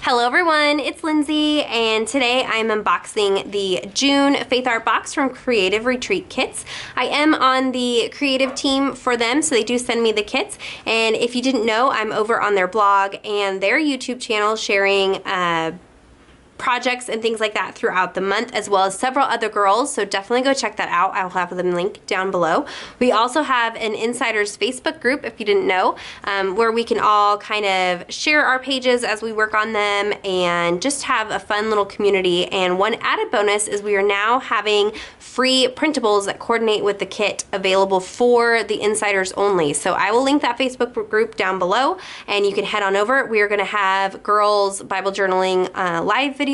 Hello everyone, it's Lindsay, and today I'm unboxing the June Faith Art box from Creative Retreat Kits. I am on the creative team for them, so they do send me the kits, and if you didn't know, I'm over on their blog and their YouTube channel sharing projects and things like that throughout the month, as well as several other girls, so definitely go check that out. I'll have them linked down below. We also have an Insiders Facebook group, if you didn't know, where we can all kind of share our pages as we work on them and just have a fun little community. And one added bonus is we are now having free printables that coordinate with the kit available for the Insiders only. So I will link that Facebook group down below and you can head on over. We are going to have girls Bible journaling live videos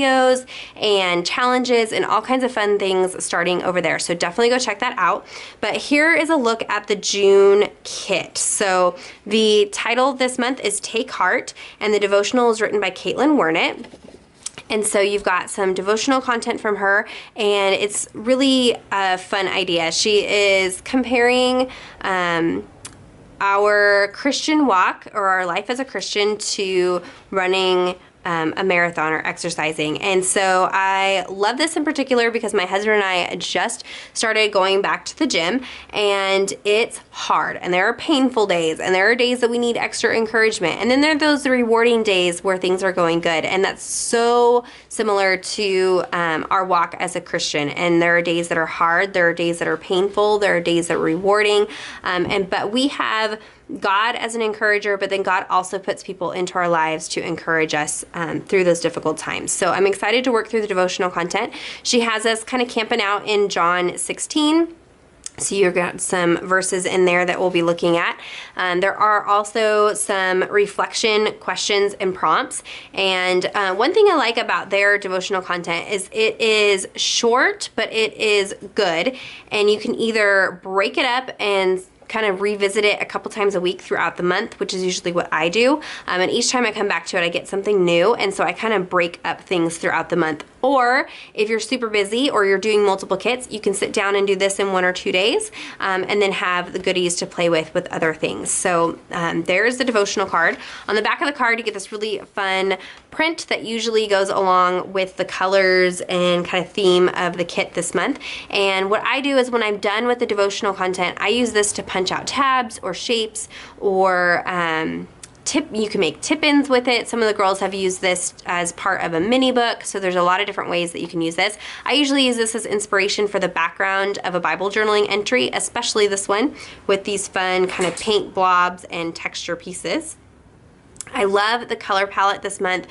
and challenges and all kinds of fun things starting over there. So definitely go check that out. But here is a look at the June kit. So the title this month is Take Heart, and the devotional is written by Caitlin Wernett. And so you've got some devotional content from her, and it's really a fun idea. She is comparing our Christian walk or our life as a Christian to running a marathon or exercising. And so I love this in particular because my husband and I just started going back to the gym, and it's hard, and there are painful days, and there are days that we need extra encouragement, and then there are those rewarding days where things are going good. And that's so similar to our walk as a Christian. And there are days that are hard, there are days that are painful, there are days that are rewarding, but we have God as an encourager, but then God also puts people into our lives to encourage us through those difficult times. So I'm excited to work through the devotional content. She has us kind of camping out in John 16. So you've got some verses in there that we'll be looking at. There are also some reflection questions and prompts. And one thing I like about their devotional content is it is short, but it is good. And you can either break it up and kind of revisit it a couple times a week throughout the month, which is usually what I do. And each time I come back to it, I get something new. And so I kind of break up things throughout the month. Or if you're super busy or you're doing multiple kits, you can sit down and do this in 1 or 2 days, and then have the goodies to play with other things. So there's the devotional card. On the back of the card, you get this really fun print that usually goes along with the colors and kind of theme of the kit this month. And what I do is when I'm done with the devotional content, I use this to punch out tabs or shapes or you can make tip-ins with it. Some of the girls have used this as part of a mini book, so there's a lot of different ways that you can use this. I usually use this as inspiration for the background of a Bible journaling entry, especially this one with these fun kind of paint blobs and texture pieces. I love the color palette this month.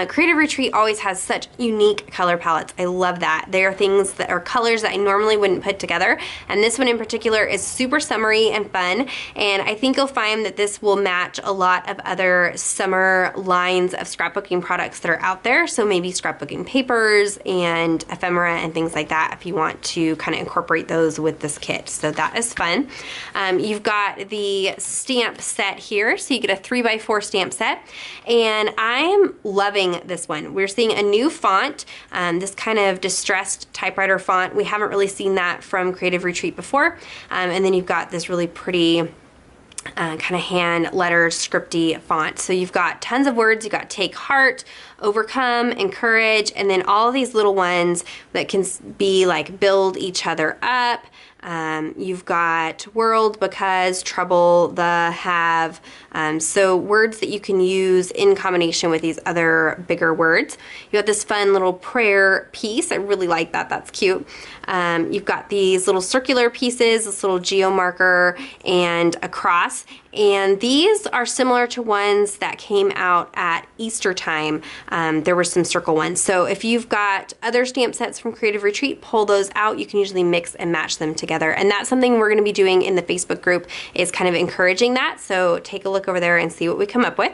Creative Retreat always has such unique color palettes. I love that. They are things that are colors that I normally wouldn't put together. And this one in particular is super summery and fun. And I think you'll find that this will match a lot of other summer lines of scrapbooking products that are out there. So maybe scrapbooking papers and ephemera and things like that if you want to kind of incorporate those with this kit. So that is fun. You've got the stamp set here. So you get a 3x4 stamp set. And I'm loving this one. We're seeing a new font, this kind of distressed typewriter font. We haven't really seen that from Creative Retreat before. And then you've got this really pretty kind of hand lettered scripty font. So you've got tons of words. You've got take heart, overcome, encourage, and then all these little ones that can be like build each other up. You've got world, because, trouble, the, have. So words that you can use in combination with these other bigger words. You got this fun little prayer piece. I really like that. That's cute. You've got these little circular pieces, this little geo marker, and a cross. And these are similar to ones that came out at Easter time. There were some circle ones. So if you've got other stamp sets from Creative Retreat, pull those out. You can usually mix and match them together. And that's something we're going to be doing in the Facebook group, is kind of encouraging that. So take a look over there and see what we come up with.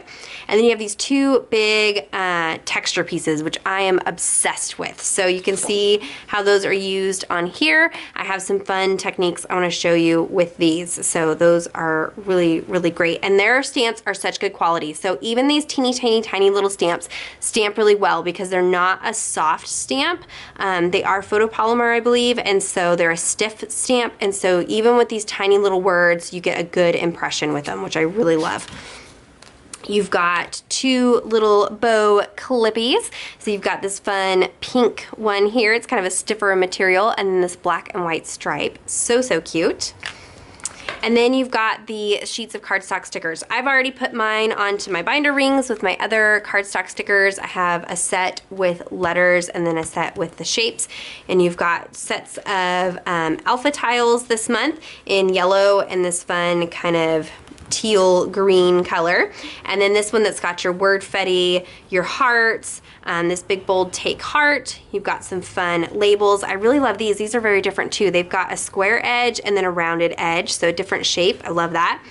And then you have these two big texture pieces, which I am obsessed with. So you can see how those are used on here. I have some fun techniques I want to show you with these. So those are really great. And their stamps are such good quality. So even these tiny little stamps stamp really well because they're not a soft stamp. They are photopolymer, I believe, and so they're a stiff stamp. And so even with these tiny little words, you get a good impression with them, which I really love. You've got 2 little bow clippies. So you've got this fun pink one here. It's kind of a stiffer material, and then this black and white stripe. So, so cute. And then you've got the sheets of cardstock stickers. I've already put mine onto my binder rings with my other cardstock stickers. I have a set with letters and then a set with the shapes. And you've got sets of alpha tiles this month in yellow and this fun kind of teal green color. And then this one that's got your word fetty, your hearts, this big bold take heart. You've got some fun labels. I really love these. These are very different too. They've got a square edge and then a rounded edge, so a different shape. I love that.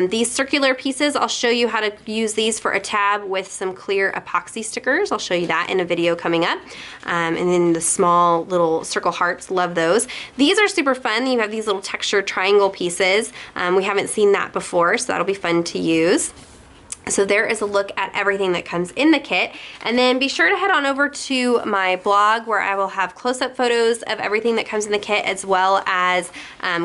These circular pieces, I'll show you how to use these for a tab with some clear epoxy stickers. I'll show you that in a video coming up. And then the small little circle hearts, love those. These are super fun. You have these little textured triangle pieces. We haven't seen that before, so that'll be fun to use. So there is a look at everything that comes in the kit. And then be sure to head on over to my blog where I will have close-up photos of everything that comes in the kit, as well as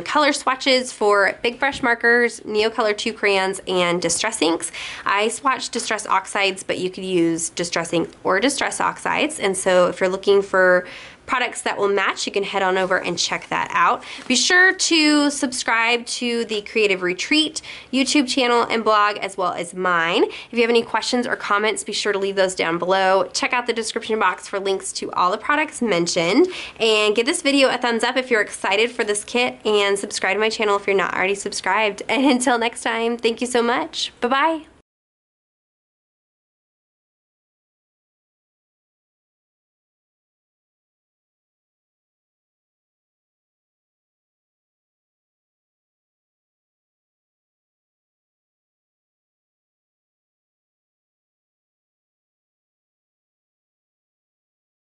color swatches for Big Brush markers, Neocolor 2 crayons, and Distress inks. I swatched Distress oxides, but you could use Distress ink or Distress oxides. And so if you're looking for products that will match, you can head on over and check that out. Be sure to subscribe to the Creative Retreat YouTube channel and blog, as well as mine. If you have any questions or comments, be sure to leave those down below. Check out the description box for links to all the products mentioned, and give this video a thumbs up if you're excited for this kit, and subscribe to my channel if you're not already subscribed. And until next time, thank you so much. Bye-bye.